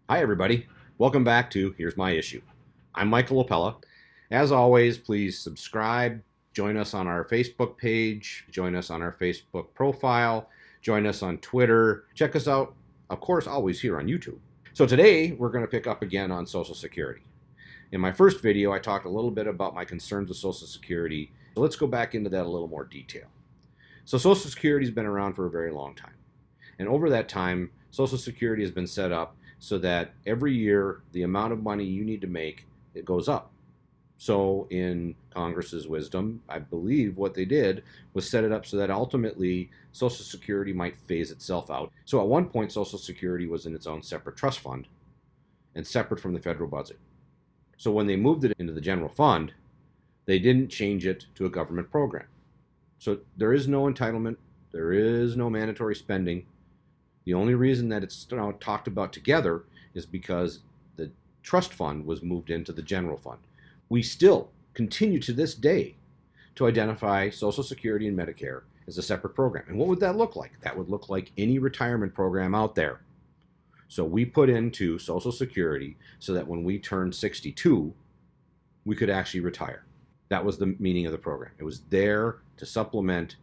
Hi, everybody. Welcome back to Here's My Issue. I'm Michael OPELA. As always, please subscribe, join us on our Facebook page, join us on our Facebook profile, join us on Twitter. Check us out, of course, always here on YouTube. So today, we're going to pick up again on Social Security. In my first video, I talked a little bit about my concerns with Social Security. So let's go back into that a little more detail. So Social Security has been around for a very long time. And over that time, Social Security has been set up so that every year the amount of money you need to make, it goes up. So in Congress's wisdom, I believe what they did was set it up so that ultimately Social Security might phase itself out. So at one point, Social Security was in its own separate trust fund and separate from the federal budget. So when they moved it into the general fund, they didn't change it to a government program. So there is no entitlement, there is no mandatory spending. The only reason that it's now talked about together is because the trust fund was moved into the general fund. We still continue to this day to identify Social Security and Medicare as a separate program. And what would that look like? That would look like any retirement program out there. So we put into Social Security so that when we turn 62, we could actually retire. That was the meaning of the program. It was there to supplement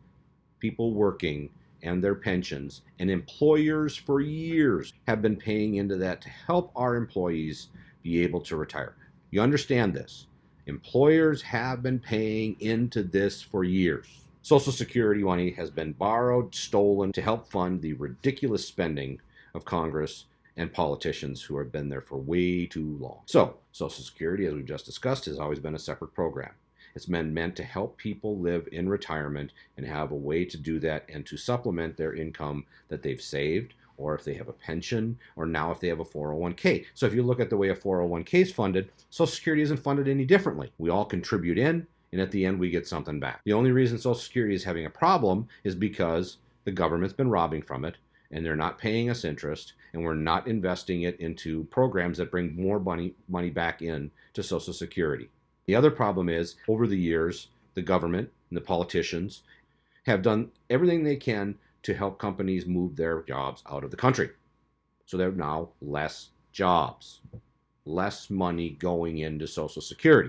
people working and their pensions, and employers for years have been paying into that to help our employees be able to retire. You understand this? Employers have been paying into this for years. Social Security money has been borrowed, stolen to help fund the ridiculous spending of Congress and politicians who have been there for way too long. So, Social Security, as we've just discussed, has always been a separate program. It's been meant to help people live in retirement and have a way to do that and to supplement their income that they've saved, or if they have a pension, or now if they have a 401k. So if you look at the way a 401k is funded, Social Security isn't funded any differently. We all contribute in, and at the end we get something back. The only reason Social Security is having a problem is because the government's been robbing from it, and they're not paying us interest, and we're not investing it into programs that bring more money back in to Social Security. The other problem is, over the years, the government and the politicians have done everything they can to help companies move their jobs out of the country. So there are now less jobs, less money going into Social Security.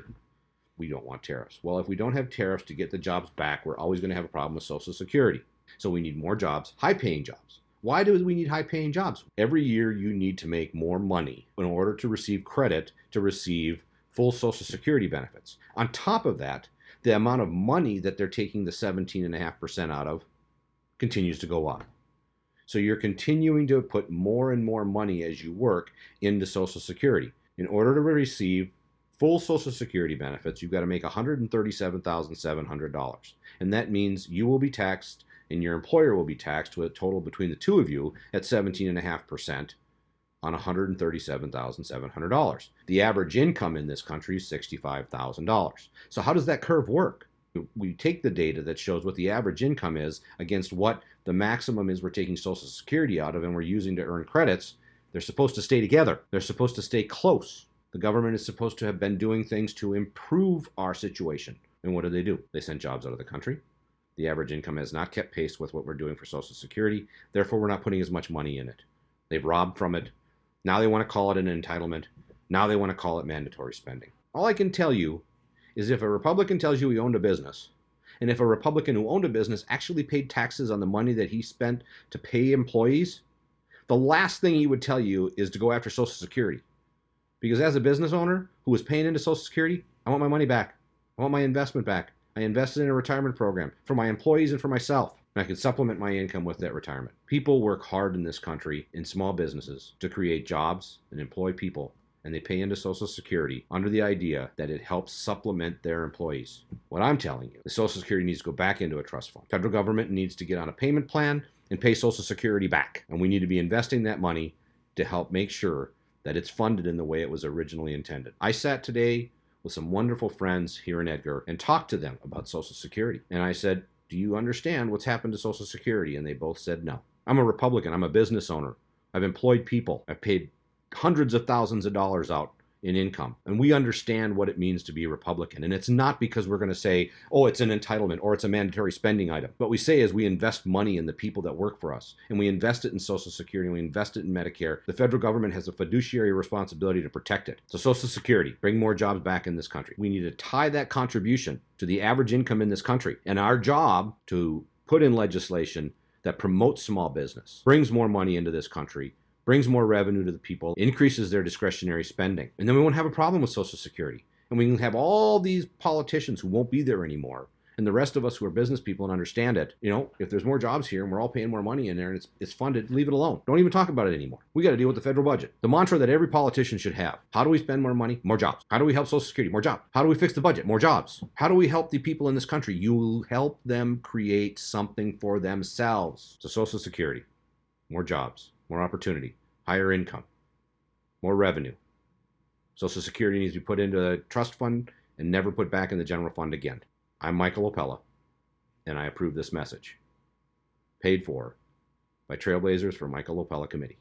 We don't want tariffs. Well, if we don't have tariffs to get the jobs back, we're always going to have a problem with Social Security. So we need more jobs, high-paying jobs. Why do we need high-paying jobs? Every year you need to make more money in order to receive credit to receive full Social Security benefits. On top of that, the amount of money that they're taking the 17.5% out of continues to go up. So you're continuing to put more and more money as you work into Social Security. In order to receive full Social Security benefits, you've got to make $137,700. And that means you will be taxed and your employer will be taxed to a total between the two of you at 17.5%. on $137,700. The average income in this country is $65,000. So how does that curve work? We take the data that shows what the average income is against what the maximum is we're taking Social Security out of and we're using to earn credits. They're supposed to stay together. They're supposed to stay close. The government is supposed to have been doing things to improve our situation. And what do? They send jobs out of the country. The average income has not kept pace with what we're doing for Social Security. Therefore, we're not putting as much money in it. They've robbed from it. Now they want to call it an entitlement. Now they want to call it mandatory spending. All I can tell you is if a Republican tells you he owned a business, and if a Republican who owned a business actually paid taxes on the money that he spent to pay employees, the last thing he would tell you is to go after Social Security. Because as a business owner who was paying into Social Security, I want my money back. I want my investment back. I invested in a retirement program for my employees and for myself. And I can supplement my income with that retirement. People work hard in this country in small businesses to create jobs and employ people, and they pay into Social Security under the idea that it helps supplement their employees. What I'm telling you, the Social Security needs to go back into a trust fund. Federal government needs to get on a payment plan and pay Social Security back. And we need to be investing that money to help make sure that it's funded in the way it was originally intended. I sat today with some wonderful friends here in Edgar and talked to them about Social Security. And I said, do you understand what's happened to Social Security? And they both said no. I'm a Republican. I'm a business owner. I've employed people. I've paid hundreds of thousands of dollars out in income. And we understand what it means to be a Republican. And it's not because we're going to say, oh, it's an entitlement or it's a mandatory spending item. What we say is we invest money in the people that work for us, and we invest it in Social Security, and we invest it in Medicare. The federal government has a fiduciary responsibility to protect it. So Social Security, bring more jobs back in this country. We need to tie that contribution to the average income in this country. And our job to put in legislation that promotes small business, brings more money into this country, brings more revenue to the people, increases their discretionary spending. And then we won't have a problem with Social Security. And we can have all these politicians who won't be there anymore, and the rest of us who are business people and understand it. If there's more jobs here and we're all paying more money in there and it's funded, leave it alone. Don't even talk about it anymore. We got to deal with the federal budget. The mantra that every politician should have: how do we spend more money? More jobs. How do we help Social Security? More jobs. How do we fix the budget? More jobs. How do we help the people in this country? You help them create something for themselves. So Social Security, more jobs, more opportunity, higher income, more revenue. Social Security needs to be put into a trust fund and never put back in the general fund again. I'm Michael OPELA, and I approve this message. Paid for by Trailblazers for Michael OPELA Committee.